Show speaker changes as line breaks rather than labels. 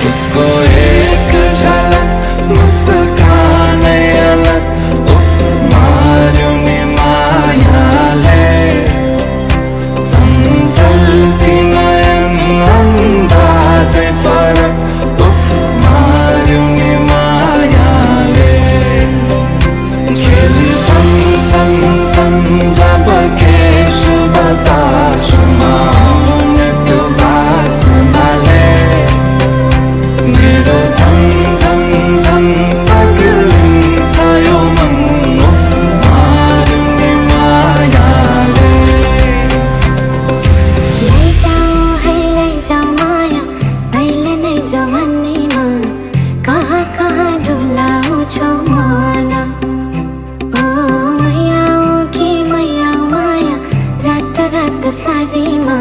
उसको एक झलक मुस्कान अलग उफ मार्यो नि मायाले चञ्चल्ती नयन अन्दाजै फरक उफ मार्यो नि मायाले खेल्छन् सँगसँग जब के शुभ तासुमा आउने त्यो बासनाले मेरो झन् झन् झन् पग्लिन्छ यो मन उफ मार्यो नि मायाले
लैजाऊ माया अहिले नै जवानीमा कहाँ कहाँ डुलाउँछौ मन ओ मैया कि मैया माया रात रात सारीमा